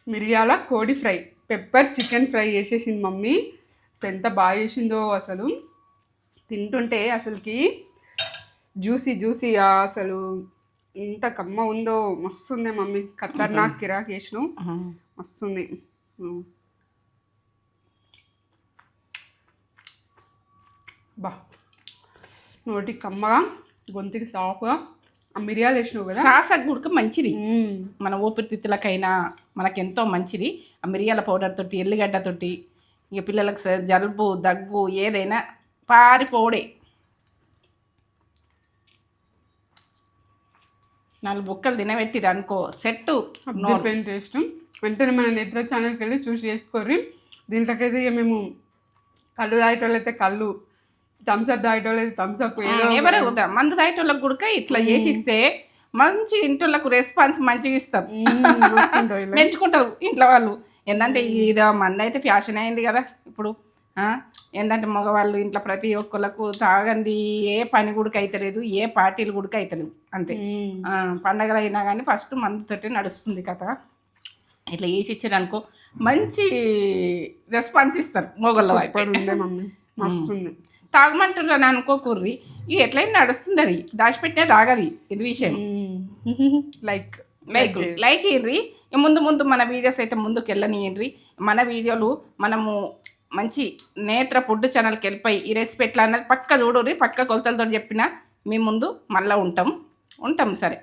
మిరియాల కోడి fry, pepper chicken fry చేసేసింది మమ్మీ. అసలు ఎంత బాగా చేసిందో అసలు. తింటుంటే అసలుకి జ్యూసీ జ్యూసీగా అసలు ఎంత కమ్మ ఉందో. మస్తు ఉంది మమ్మీ. ఖతర్నాక్ కిరాక్ చేసినావు. మస్తుంది. బా నోటికి కమ్మగా, గొంతుకి సాఫ్గా. ఆ మిరియాలు వేసినావు కదా, సాస గుడక మంచిది. మన ఊపిరితిత్తులకైనా మనకెంతో మంచిది. ఆ మిరియాల పౌడర్ తోటి, ఎల్లిగడ్డ తోటి ఇక పిల్లలకు జలుబు దగ్గు ఏదైనా పారిపోడే. 4 బుక్కలు తినబెట్టిరు అనుకో సెట్టు పెయిన్ టేస్ట్. వెంటనే మన నిద్ర ఛానల్కి వెళ్ళి చూసి చేసుకోర్రి. దీంట్లోకైతే ఇక మేము కళ్ళు తాగేటోళ్ళు అయితే కళ్ళు, థమ్స్అప్ తాగేటోళ్ళు అయితే థమ్స్అప్. ఎవరు మందు తాగేటోళ్ళకి కూడా ఇట్లా చేసిస్తే మంచి ఇంటోళ్ళకు రెస్పాన్స్ మంచిగా ఇస్తారు. మెచ్చుకుంటారు ఇంట్లో వాళ్ళు. ఏంటంటే ఇది మంది అయితే ఫ్యాషన్ అయింది కదా ఇప్పుడు. ఏంటంటే మగవాళ్ళు ఇంట్లో ప్రతి ఒక్కళ్ళకు తాగంది ఏ పని గుడికి అవుతలేదు, ఏ పార్టీలు గుడికి అవుతలేవు అంతే. పండగలు అయినా కానీ ఫస్ట్ మందుతోటి నడుస్తుంది కథ. ఇట్లా వేసి ఇచ్చారు అనుకో మంచి రెస్పాన్స్ ఇస్తారు మొగళ్ళు. తాగమంటున్నాను అనుకోకూర్రి, ఇక ఎట్లయినా నడుస్తుంది. అది దాచిపెట్టినా తాగది. ఇది విషయం. Like like Irri. ముందు ముందు మన వీడియోస్ అయితే ముందుకు వెళ్ళనియండి. మన వీడియోలు మనము మంచి నేత్ర ఫుడ్ ఛానల్కి వెళ్ళిపోయి ఈ రెసిపీ ఎట్లా అన్నది పక్క చూడుర్రి. పక్క కొలతలతో చెప్పిన మీ ముందు మళ్ళీ ఉంటాం సరే.